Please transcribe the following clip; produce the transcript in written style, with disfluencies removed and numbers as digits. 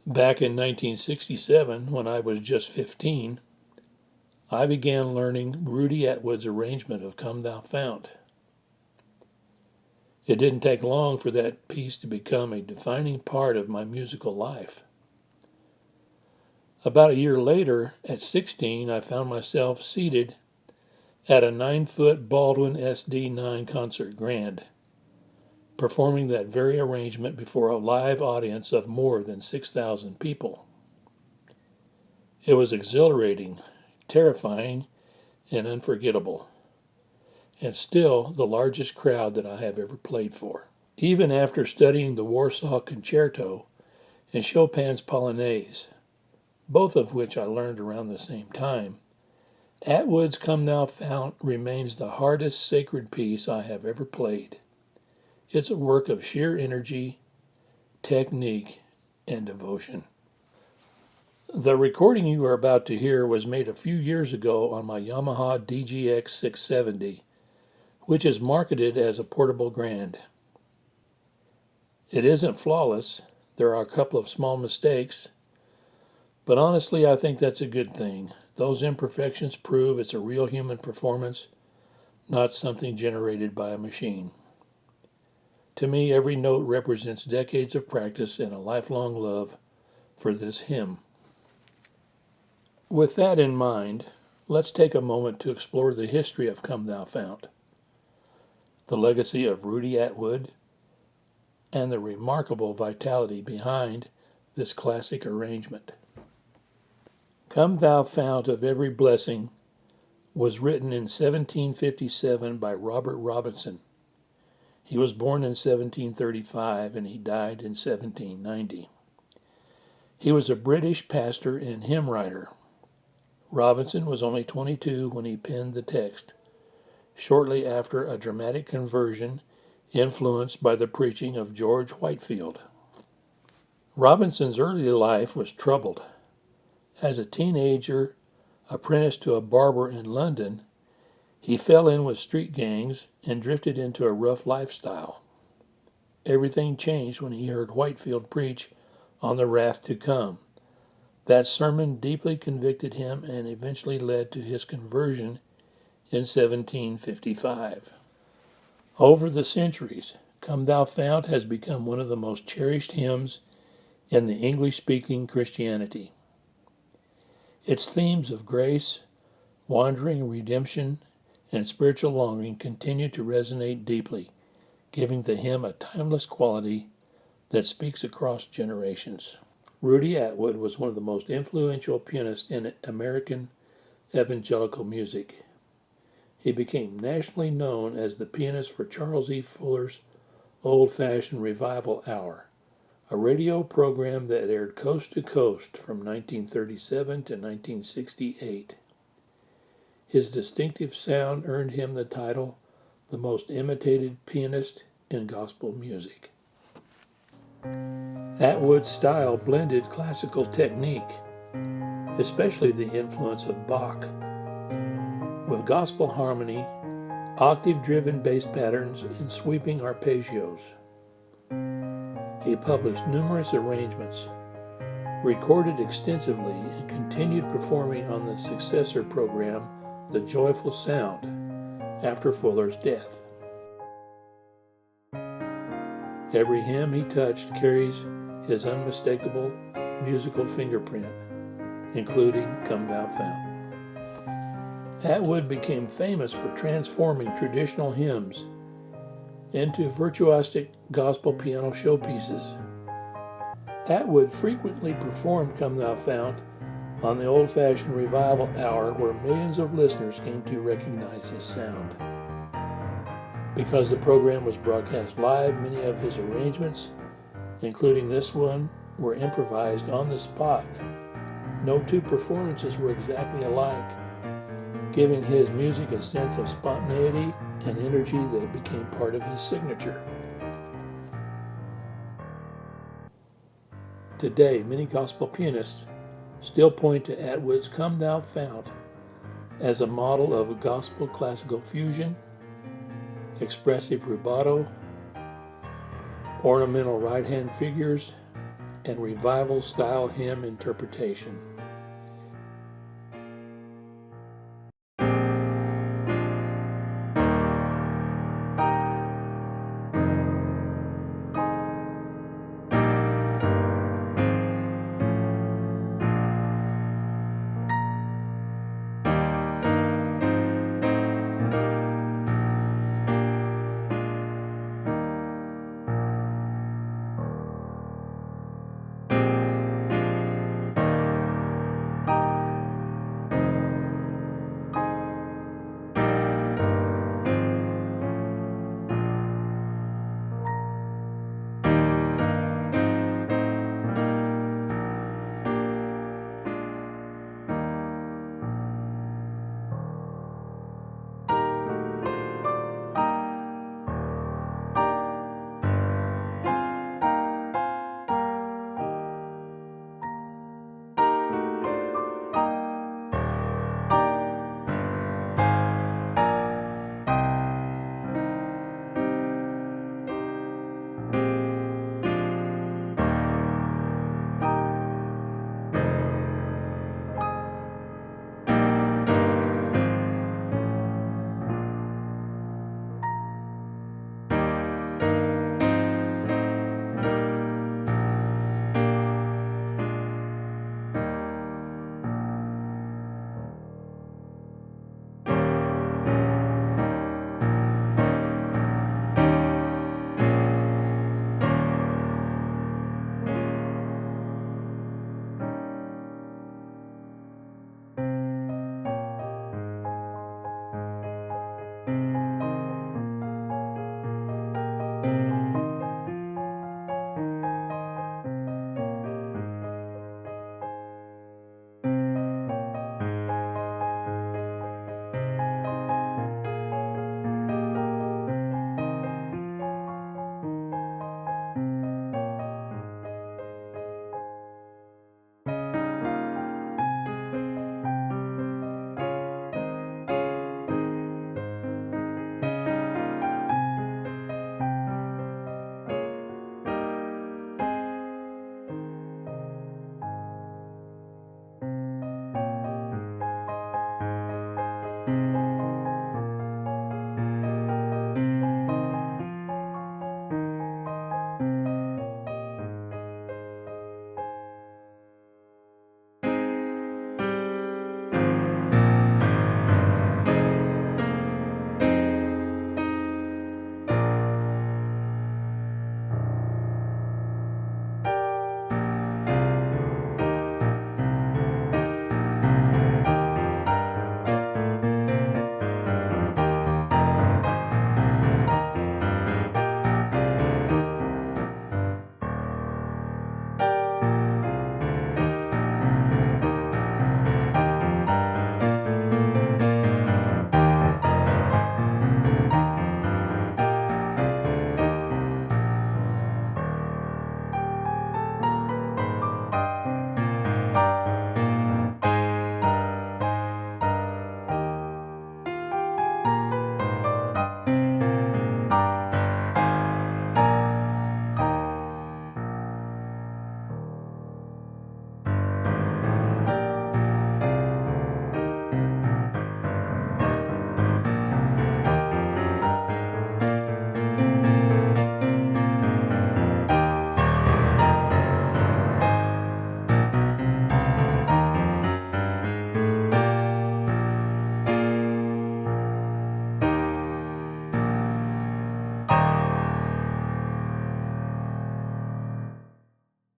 Back in 1967, when I was just 15, I began learning Rudy Atwood's arrangement of Come Thou Fount. It didn't take long for that piece to become a defining part of my musical life. About a year later, at 16, I found myself seated at a 9-foot Baldwin SD9 Concert Grand, performing that very arrangement before a live audience of more than 6,000 people. It was exhilarating, terrifying, and unforgettable, and still the largest crowd that I have ever played for. Even after studying the Warsaw Concerto and Chopin's Polonaise, both of which I learned around the same time, Atwood's Come Thou Fount remains the hardest sacred piece I have ever played. It's a work of sheer energy, technique, and devotion. The recording you are about to hear was made a few years ago on my Yamaha DGX670, which is marketed as a Portable Grand. It isn't flawless. There are a couple of small mistakes, but honestly, I think that's a good thing. Those imperfections prove it's a real human performance, not something generated by a machine. To me, every note represents decades of practice and a lifelong love for this hymn. With that in mind, let's take a moment to explore the history of Come Thou Fount, the legacy of Rudy Atwood, and the remarkable vitality behind this classic arrangement. Come Thou Fount of Every Blessing was written in 1757 by Robert Robinson. He was born in 1735 and he died in 1790. He was a British pastor and hymn writer. Robinson was only 22 when he penned the text, shortly after a dramatic conversion influenced by the preaching of George Whitefield. Robinson's early life was troubled. As a teenager, apprenticed to a barber in London, he fell in with street gangs and drifted into a rough lifestyle. Everything changed when he heard Whitefield preach on the wrath to come. That sermon deeply convicted him and eventually led to his conversion in 1755. Over the centuries, Come Thou Fount has become one of the most cherished hymns in the English-speaking Christianity. Its themes of grace, wandering, redemption, and spiritual longing continue to resonate deeply, giving the hymn a timeless quality that speaks across generations. Rudy Atwood was one of the most influential pianists in American evangelical music. He became nationally known as the pianist for Charles E. Fuller's Old-Fashioned Revival Hour, a radio program that aired coast to coast from 1937 to 1968. His distinctive sound earned him the title, the most imitated pianist in gospel music. Atwood's style blended classical technique, especially the influence of Bach, with gospel harmony, octave-driven bass patterns, and sweeping arpeggios. He published numerous arrangements, recorded extensively, and continued performing on the successor program, The Joyful Sound, after Fuller's death. Every hymn he touched carries his unmistakable musical fingerprint, including Come Thou Fount. Atwood became famous for transforming traditional hymns into virtuosic gospel piano showpieces. Atwood frequently performed Come Thou Fount on the Old-Fashioned Revival Hour, where millions of listeners came to recognize his sound. Because the program was broadcast live, many of his arrangements, including this one, were improvised on the spot. No two performances were exactly alike, giving his music a sense of spontaneity and energy that became part of his signature. Today, many gospel pianists still point to Atwood's Come Thou Fount as a model of gospel classical fusion, expressive rubato, ornamental right-hand figures, and revival style hymn interpretation.